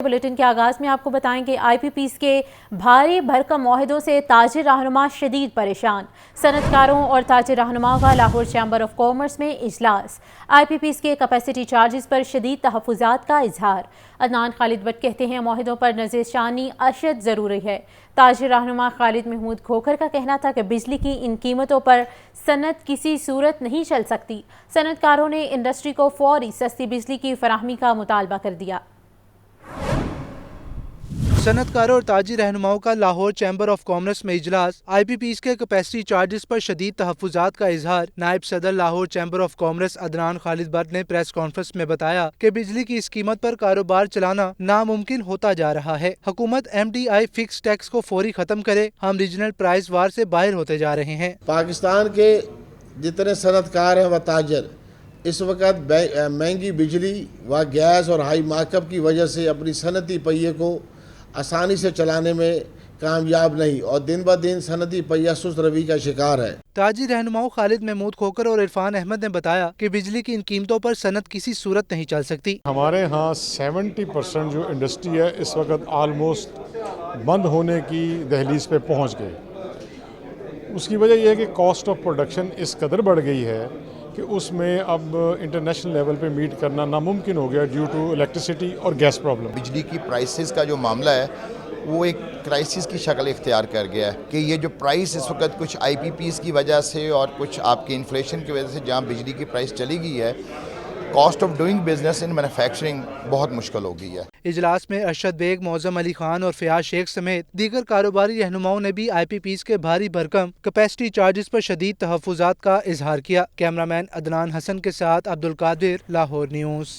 Bulletin के आगाज में आपको बताएं कि आईपीपीज के भारी भरकम मुआहदों से ताजिर रहनुमा शदीद परेशान। सनतकारों और ताजिर रहनुमाओं का लाहौर चैम्बर ऑफ कॉमर्स में इजलास। आईपीपीज के कैपेसिटी चार्जेस पर शदीद तहफ़्फ़ुज़ात का इजहार। अदनान खालिद भट्ट कहते हैं मुआहदों पर नज़रसानी अशद ज़रूरी है। ताजिर रहनुमा खालिद महमूद खोखर का कहना था कि बिजली की इन कीमतों पर सनत किसी सूरत नहीं चल सकती। सनतकारों ने इंडस्ट्री को फौरी सस्ती बिजली की फराहमी का मुतालबा कर दिया। सनतकारों और ताजिर रहनुमाओं का लाहौर चैम्बर ऑफ कॉमर्स में इजलास। आईपीपीज के कैपेसिटी चार्जेस पर शदीद तहफ़्फ़ुज़ात का इजहार। नायब सदर Lahore chamber of commerce Adnan Khalid Bhatt ने प्रेस कॉन्फ्रेंस में बताया कि बिजली की इस कीमत पर कारोबार चलाना नामुमकिन होता जा रहा है। हुकूमत MDI फिक्स टैक्स को फौरी खत्म करे। हम रीजनल प्राइस वार से बाहर होते जा रहे हैं। पाकिस्तान के जितने सनतकार हैं व ताजर इस वक्त महंगी बिजली व गैस और हाई मार्कअप की वजह से अपनी सनती पहिए को आसानी से चलाने में कामयाब नहीं और दिन ब दिन सनती पहिया सुस्त रवि का शिकार है। ताजिर रहनुमाओं खालिद महमूद खोखर और इरफान अहमद ने बताया कि बिजली की इन कीमतों पर सनत किसी सूरत नहीं चल सकती। हमारे यहाँ 70% जो इंडस्ट्री है इस वक्त आलमोस्ट बंद होने की दहलीज पे पहुँच गई। उसकी वजह यह है कि कॉस्ट ऑफ प्रोडक्शन इस कदर बढ़ गई है कि उसमें अब इंटरनेशनल लेवल पे मीट करना नामुमकिन हो गया ड्यू टू इलेक्ट्रिसिटी और गैस प्रॉब्लम। बिजली की प्राइसेस का जो मामला है वो एक क्राइसिस की शक्ल इख्तियार कर गया है कि ये जो प्राइस इस वक्त कुछ IPPs की वजह से और कुछ आपके इन्फ्लेशन की वजह से जहाँ बिजली की प्राइस चली गई है, cost of doing business in manufacturing बहुत मुश्किल हो गई है। इजलास में अरशद बेग, मौजम अली खान और फयाज शेख समेत दीगर कारोबारी रहनुमाओं ने भी IPPs के भारी भरकम कैपेसिटी चार्जेस पर शदीद तहफ़्फ़ुज़ात का इजहार किया। कैमरामैन अदनान हसन के साथ अब्दुल कादिर, लाहौर न्यूज़।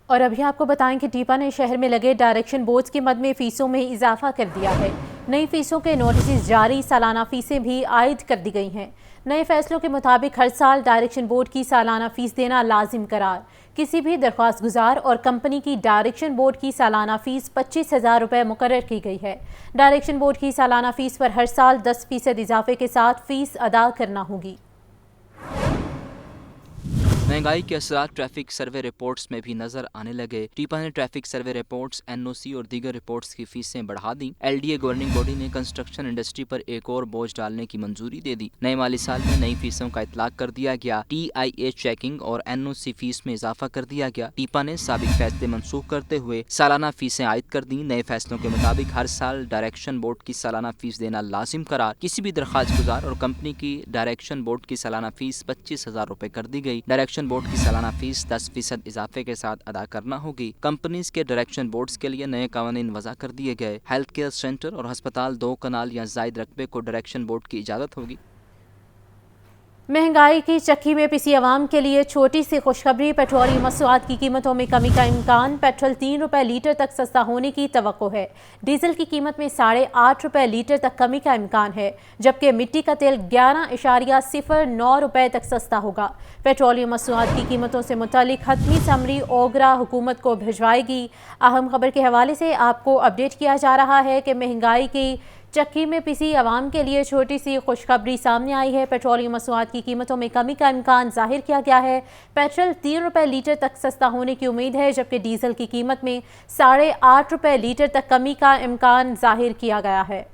और अभी आपको बताएं कि टीपा ने शहर में लगे डायरेक्शन बोर्ड्स की मद में फीसों में इजाफा कर दिया है। नई फीसों के नोटिस जारी, सालाना फीसें भी आयद कर दी गई हैं। नए फैसलों के मुताबिक हर साल डायरेक्शन बोर्ड की सालाना फीस देना लाजिम करार। किसी भी दरख्वास्त गुजार और कंपनी की डायरेक्शन बोर्ड की सालाना फीस 25,000 रुपये मुकर्रर की गई है। डायरेक्शन बोर्ड की सालाना फीस पर हर साल 10% इजाफे के साथ फीस अदा करना होगी। महंगाई के असरात ट्रैफिक सर्वे रिपोर्ट्स में भी नजर आने लगे। टीपा ने ट्रैफिक सर्वे रिपोर्ट्स, NOC और दीगर रिपोर्ट्स की फीसें बढ़ा दी। LDA गवर्निंग बॉडी ने कंस्ट्रक्शन इंडस्ट्री पर एक और बोझ डालने की मंजूरी दे दी। नए माली साल में नई फीसों का इतलाक कर दिया गया। TIA चेकिंग और NOC फीस में इजाफा कर दिया गया। टीपा ने साबिक फैसले मनसूख करते हुए सालाना फीसें आयद कर दी। नए फैसलों के मुताबिक हर साल डायरेक्शन बोर्ड की सालाना फीस देना लाजिम करार। किसी भी दरख्वास्त गुजार और कंपनी की डायरेक्शन बोर्ड की सालाना फीस 25,000 रुपए कर दी गई। डायरेक्शन बोर्ड की सालाना फीस 10% इजाफे के साथ अदा करना होगी। कंपनीज के डायरेक्शन बोर्ड्स के लिए नए कानून वज़ा कर दिए गए। हेल्थ केयर सेंटर और अस्पताल 2 कनाल या जायद रकबे को डायरेक्शन बोर्ड की इजाजत होगी। महंगाई की चक्की में पिसी आवाम के लिए छोटी सी खुशखबरी, पेट्रोलियम मसनूआत की कीमतों में कमी का इम्कान। पेट्रोल 3 रुपये लीटर तक सस्ता होने की तवक्को है। डीजल की कीमत में 8.5 रुपये लीटर तक कमी का इम्कान है, जबकि मिट्टी का तेल 11.09 रुपये तक सस्ता होगा। पेट्रोलियम मसनूआत की कीमतों से मुतालिक हतमी समरी ओगरा हुकूमत को भिजवाएगी। अहम खबर के हवाले से आपको अपडेट किया जा रहा है कि महंगाई की चक्की में पिसी आवाम के लिए छोटी सी खुशखबरी सामने आई है। पेट्रोलियम मसनूआत की कीमतों में कमी का इम्कान जाहिर किया गया है। पेट्रोल 3 रुपये लीटर तक सस्ता होने की उम्मीद है, जबकि डीजल की कीमत में 8.5 रुपये लीटर तक कमी का इम्कान जाहिर किया गया है।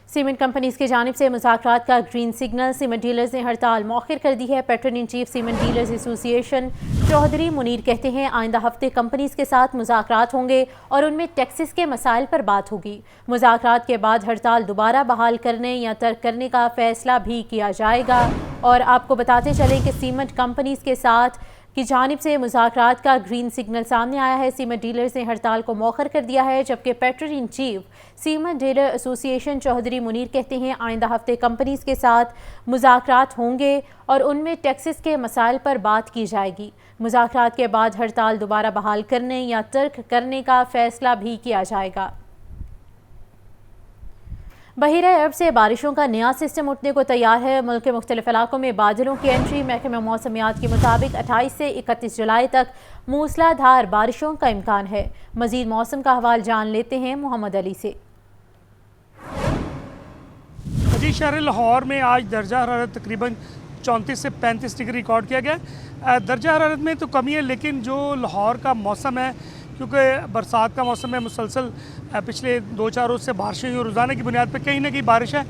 सीमेंट कंपनीज की जानिब से मुज़ाकरात का ग्रीन सिग्नल। सीमेंट डीलर्स ने हड़ताल मौखिर कर दी है। Patron in chief cement dealers association Chaudhry Munir कहते हैं आइंदा हफ्ते कंपनीज के साथ मुज़ाकरात होंगे और उनमें टैक्सेस के मसाइल पर बात होगी। मुज़ाकरात के बाद हड़ताल दोबारा बहाल करने या तर्क करने का फैसला भी किया जाएगा। और आपको बताते चलें कि सीमेंट कंपनीज के साथ की जानिब से मुज़ाकरात का ग्रीन सिग्नल सामने आया है। सीमेंट डीलर्स ने हड़ताल को मौखर कर दिया है, जबकि patron in chief cement dealer association Chaudhry Munir कहते हैं आइंदा हफ्ते कंपनीज के साथ मुज़ाकरात होंगे और उनमें टैक्सेस के मसाइल पर बात की जाएगी। मुज़ाकरात के बाद हड़ताल दोबारा बहाल करने या तर्क करने का फैसला भी किया जाएगा। बहीरा अरब से बारिशों का नया सिस्टम उठने को तैयार है। मुल्क के मुख्तलिफ इलाकों में बादलों की एंट्री। महकमा मौसमियात के मुताबिक 28 से 31 जुलाई तक मूसलाधार बारिशों का इम्कान है। मजीद मौसम का हवाल जान लेते हैं मोहम्मद अली से। जी, शहर लाहौर में आज दर्जा हरारत तकरीबन 34 से 35 डिग्री रिकॉर्ड किया गया। दर्जा हरारत में तो कमी है, लेकिन जो लाहौर का मौसम है, क्योंकि बरसात का मौसम है, मुसलसल पिछले 2-4 रोज़ से बारिशें हुई, रोज़ाना की बुनियाद पर कहीं ना कहीं बारिश है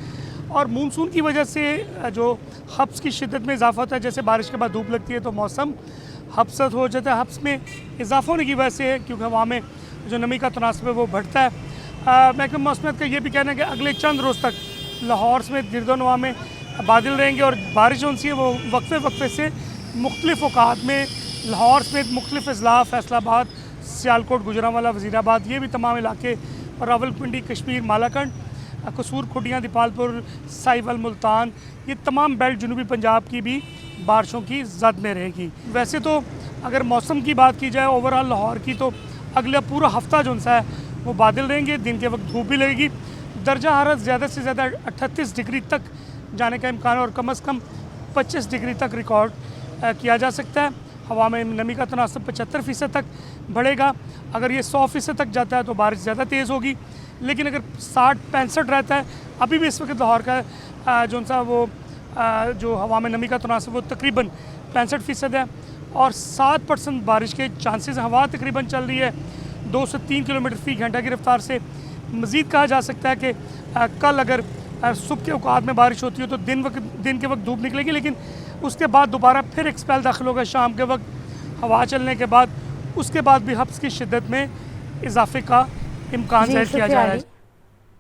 और मानसून की वजह से जो हब्स की शिद्दत में इजाफा होता है, जैसे बारिश के बाद धूप लगती है तो मौसम हब्सत हो जाता है। हब्स में इजाफा होने की वजह से, क्योंकि हवा में जो नमी का तनासब है वो बढ़ता है। महकमा मौसमियात का ये भी कहना है कि अगले चंद रोज़ तक लाहौर समेत गिरदोनवा में बादल रहेंगे और बारिश जो है वो वक्फे वक्फे से मुख्तलिफ औकात में लाहौर समेत मुख्तलिफ अजला, फैसलाबाद, सियालकोट, गुजरांवाला, वज़ीराबाद, ये भी तमाम इलाके और रावलपिंडी, कश्मीर, मालाकंड, कसूर, खुटियाँ, दीपालपुर, साहिवाल, मुल्तान, ये तमाम बेल्ट जनूबी पंजाब की भी बारिशों की जद में रहेगी। वैसे तो अगर मौसम की बात की जाए ओवरऑल लाहौर की, तो अगला पूरा हफ्ता जो है वो बादल रहेंगे, दिन के वक्त धूप भी लगेगी। दर्जा हरारत ज़्यादा से ज़्यादा 38 डिग्री तक जाने का इम्कान है और कम से कम 25 डिग्री तक रिकॉर्ड किया जा सकता है। हवा में नमी का तनासब 75% तक बढ़ेगा। अगर ये 100% तक जाता है तो बारिश ज़्यादा तेज़ होगी, लेकिन अगर 60-65 रहता है, अभी भी इस वक्त लाहौर का जो सा वो जो हवा में नमी का तनासब वो तकरीबन 65% है और 7% बारिश के चांसेस। हवा तकरीबन चल रही है 2 से 3 किलोमीटर फ़ी घंटा की रफ्तार से। मज़ीद कहा जा सकता है कि कल अगर सुबह के औकात में बारिश होती है तो दिन के वक्त धूप निकलेगी, लेकिन उसके बाद दोबारा फिर एक स्पेल दाखिल होगा शाम के वक्त हवा चलने के बाद। उसके बाद भी हब्स की शिद्दत में इजाफे का इम्कान ज़ाहिर किया जा रहा है।